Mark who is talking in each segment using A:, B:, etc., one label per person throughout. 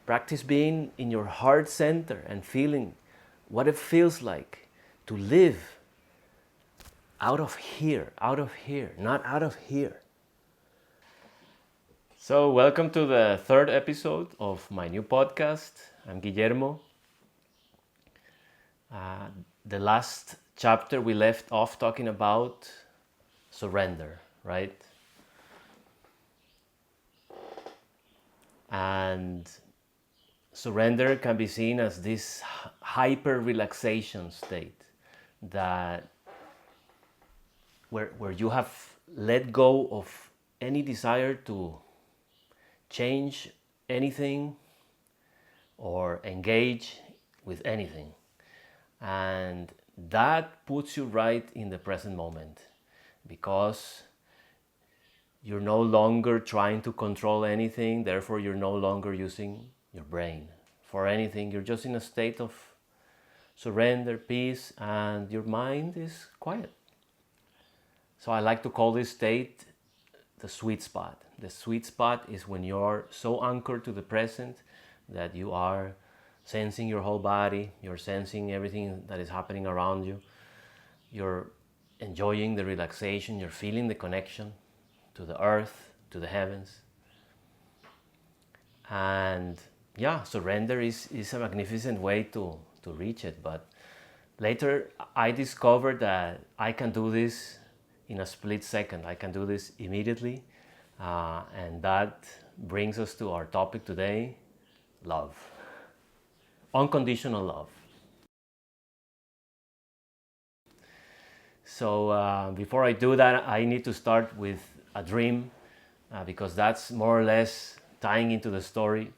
A: Practice being in your heart center and feeling what it feels like to live out of here, not out of here. So, welcome to the third episode of my new podcast. I'm Guillermo. The last chapter we left off talking about surrender, right? And surrender can be seen as this hyper relaxation state that where you have let go of any desire to change anything or engage with anything. And that puts you right in the present moment because you're no longer trying to control anything, therefore you're no longer using your brain for anything. You're just in a state of surrender, peace, and your mind is quiet. So I like to call this state the sweet spot. The sweet spot is when you're so anchored to the present that you are sensing your whole body, you're sensing everything that is happening around you, you're enjoying the relaxation, you're feeling the connection to the earth, to the heavens. And yeah, surrender is a magnificent way to reach it. But later I discovered that I can do this in a split second. I can do this immediately. And that brings us to our topic today, love. Unconditional love. So before I do that, I need to start with a dream because that's more or less tying into the story.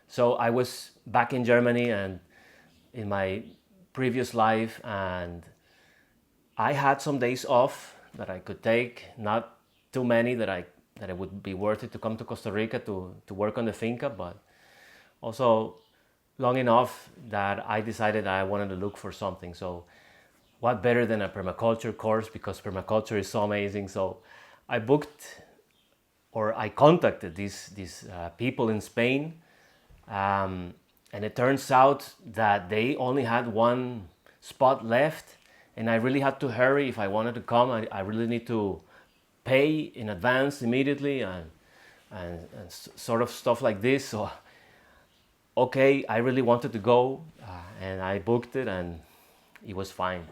A: So I was back in Germany and in my previous life, and I had some days off that I could take, not too many that it would be worth it to come to Costa Rica to work on the finca, but also long enough that I decided I wanted to look for something. So what better than a permaculture course, because permaculture is so amazing. So I contacted these people in Spain, and it turns out that they only had one spot left, and I really had to hurry if I wanted to come. I really need to pay in advance immediately and sort of stuff like this. So okay, I really wanted to go, and I booked it, and it was fine.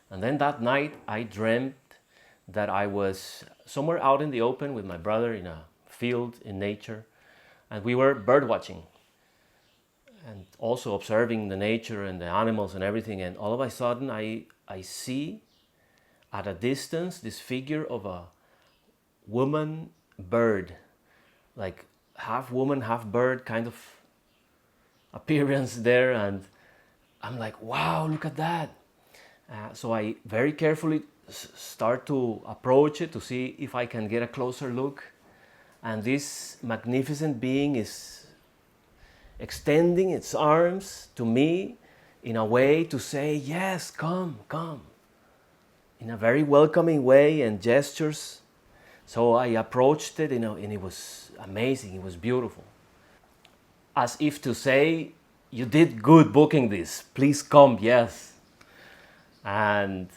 A: And then that night I dreamt that I was somewhere out in the open with my brother in a field in nature, and we were bird watching and also observing the nature and the animals and everything. And all of a sudden I see at a distance this figure of a woman bird, like half woman, half bird kind of appearance there. And I'm like, wow, look at that. So I very carefully start to approach it to see if I can get a closer look. And this magnificent being is extending its arms to me in a way to say, yes, come, in a very welcoming way and gestures. So I approached it, and it was amazing, it was beautiful. As if to say, you did good booking this, please come, yes. And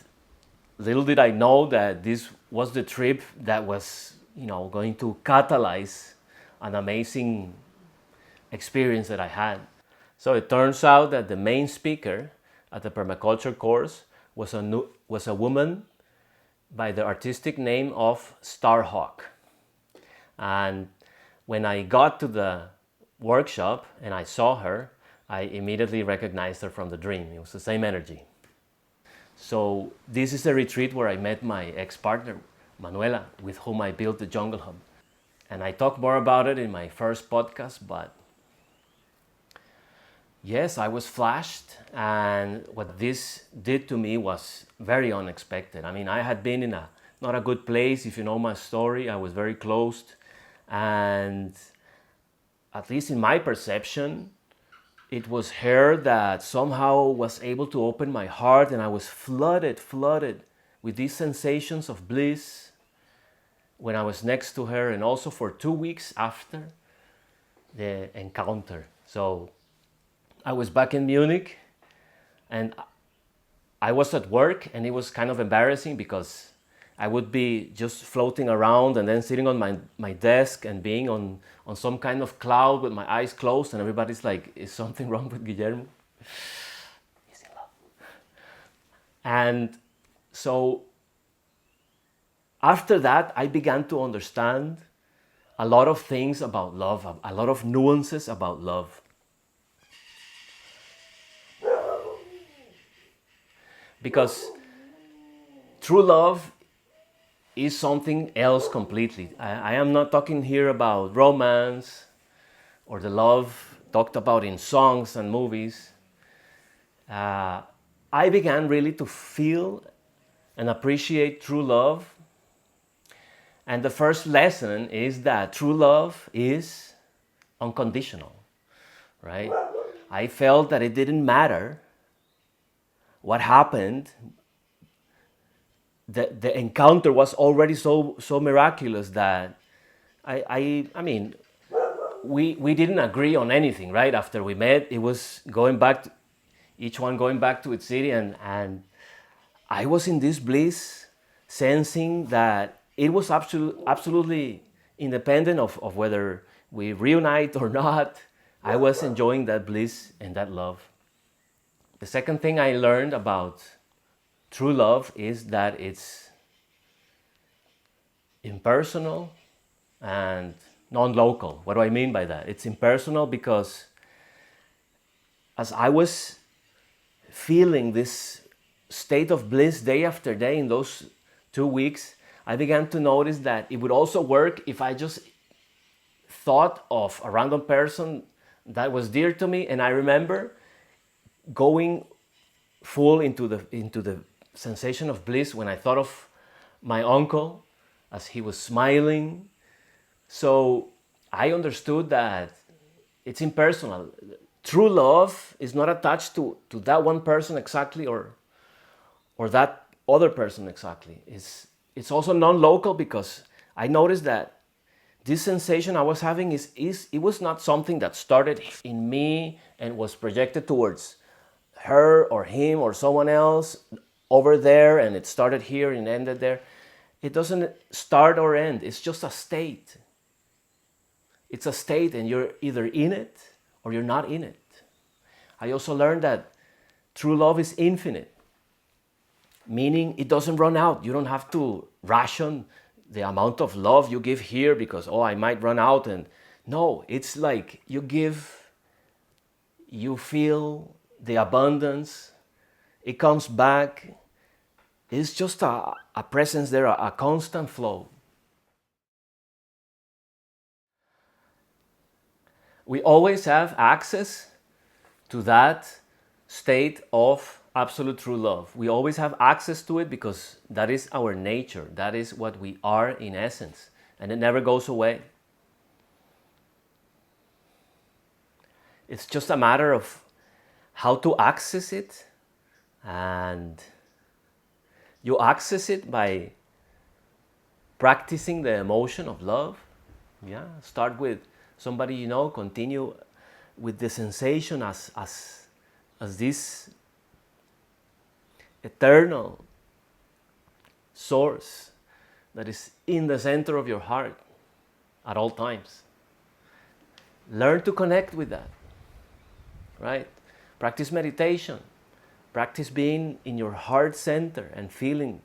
A: little did I know that this was the trip that was, going to catalyze an amazing experience that I had. So it turns out that the main speaker at the permaculture course was a woman by the artistic name of Starhawk. And when I got to the workshop and I saw her, I immediately recognized her from the dream. It was the same energy. So this is a retreat where I met my ex-partner, Manuela, with whom I built the Jungle Hub. And I talk more about it in my first podcast, but yes, I was flashed, and what this did to me was very unexpected. I mean, I had been in not a good place. If you know my story, I was very closed, and at least in my perception, it was her that somehow was able to open my heart, and I was flooded with these sensations of bliss when I was next to her, and also for 2 weeks after. the encounter. So I was back in Munich, and I was at work, and it was kind of embarrassing because I would be just floating around and then sitting on my desk and being on some kind of cloud with my eyes closed, and everybody's like, is something wrong with Guillermo? He's in love. And so after that, I began to understand a lot of things about love, a lot of nuances about love. Because true love is something else completely. I am not talking here about romance or the love talked about in songs and movies. I began really to feel and appreciate true love. And the first lesson is that true love is unconditional, right? I felt that it didn't matter what happened. The encounter was already so miraculous that I mean, we didn't agree on anything, right? After we met, it was going back to, each one going back to its city, and I was in this bliss, sensing that it was absolutely independent of whether we reunite or not. I was enjoying that bliss and that love. The second thing I learned about true love is that it's impersonal and non-local. What do I mean by that? It's impersonal because as I was feeling this state of bliss day after day in those 2 weeks, I began to notice that it would also work if I just thought of a random person that was dear to me. And I remember going full into the sensation of bliss when I thought of my uncle as he was smiling. So I understood that it's impersonal. True love is not attached to that one person exactly, or that other person exactly. It's also non-local because I noticed that this sensation I was having it was not something that started in me and was projected towards her or him or someone else over there, and it started here and ended there. It doesn't start or end. It's just a state. It's a state, and you're either in it or you're not in it. I also learned that true love is infinite, meaning it doesn't run out. You don't have to ration the amount of love you give here because, I might run out. And no, it's like you give, you feel the abundance, it comes back. It's just a presence there, a constant flow. We always have access to that state of absolute true love. We always have access to it because that is our nature. That is what we are in essence. And it never goes away. It's just a matter of how to access it. And you access it by practicing the emotion of love. Yeah, start with somebody you know, continue with the sensation as this eternal source that is in the center of your heart at all times. Learn to connect with that, right? Practice meditation. Practice being in your heart center and feeling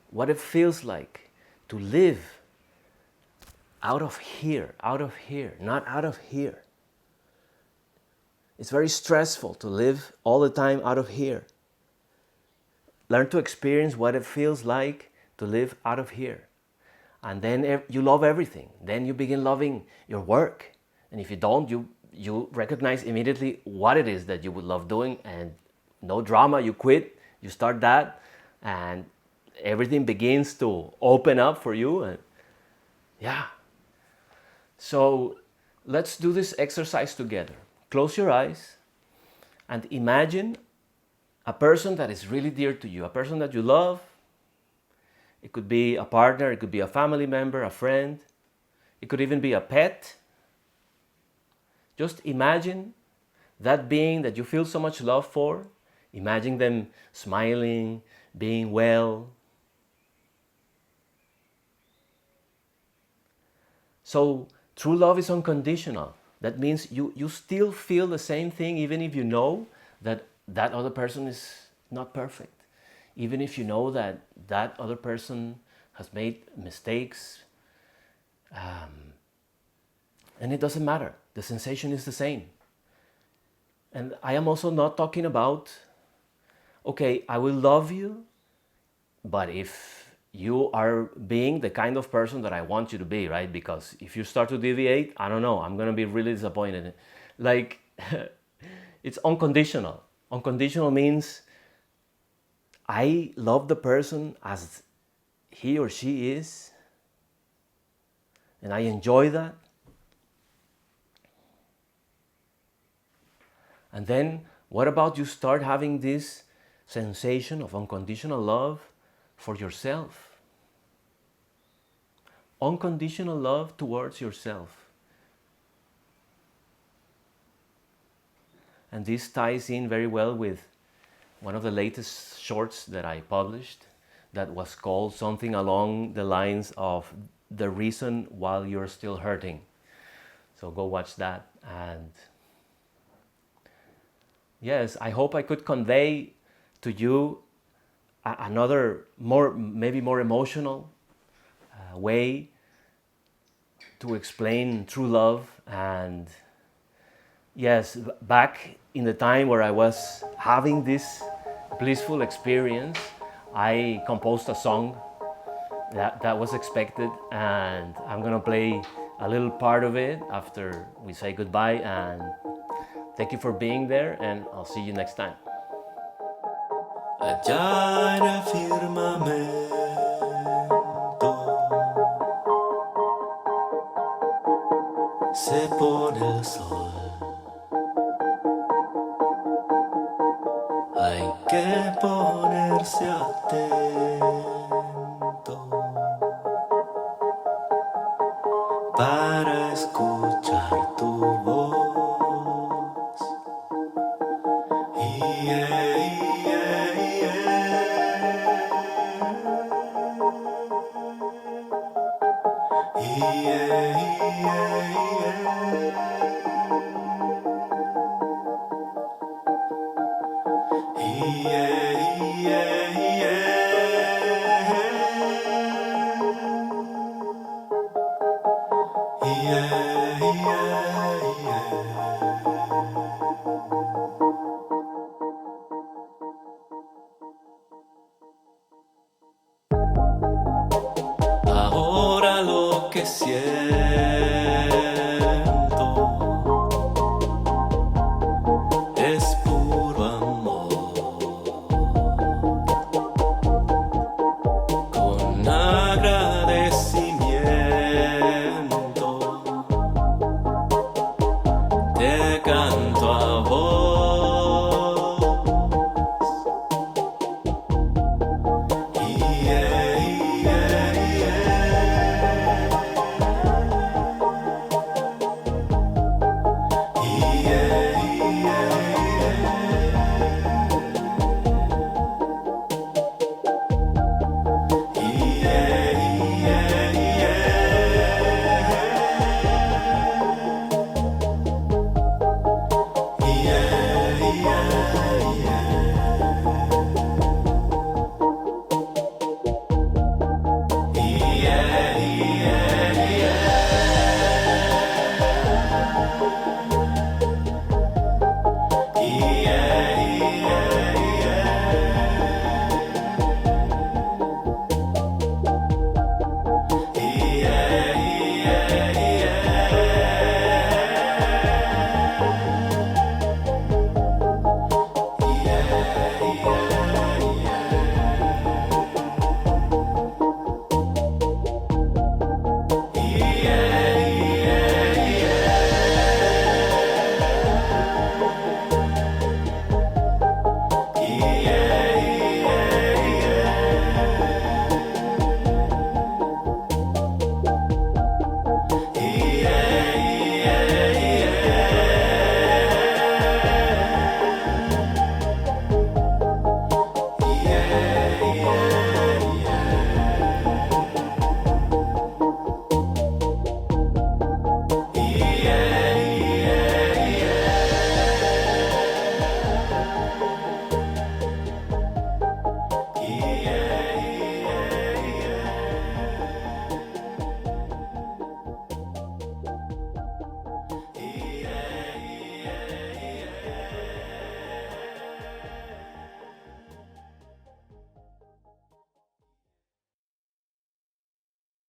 A: what it feels like to live out of here, not out of here. It's very stressful to live all the time out of here. Learn to experience what it feels like to live out of here. And then you love everything. Then you begin loving your work. And if you don't, you recognize immediately what it is that you would love doing, and no drama, you quit, you start that, and everything begins to open up for you. And yeah. So let's do this exercise together. Close your eyes and imagine a person that is really dear to you, a person that you love. It could be a partner, it could be a family member, a friend. It could even be a pet. Just imagine that being that you feel so much love for, imagine them smiling, being well. So true love is unconditional. That means you still feel the same thing even if you know that that other person is not perfect. Even if you know that that other person has made mistakes, and it doesn't matter. The sensation is the same. And I am also not talking about, okay, I will love you, but if you are being the kind of person that I want you to be, right? Because if you start to deviate, I don't know, I'm gonna be really disappointed. Like, it's unconditional. Unconditional means I love the person as he or she is, and I enjoy that. And then, what about you start having this sensation of unconditional love for yourself? Unconditional love towards yourself. And this ties in very well with one of the latest shorts that I published that was called something along the lines of The Reason Why You're Still Hurting. So go watch that. And yes, I hope I could convey to you another maybe more emotional way to explain true love. And yes, back in the time where I was having this blissful experience, I composed a song that was expected, and I'm gonna play a little part of it after we say goodbye. And thank you for being there, and I'll see you next time.
B: Allá en el firmamento se pone el sol. Hay que ponerse atento para escuchar tu voz. Ahora lo que siento es puro amor, con agradecimiento te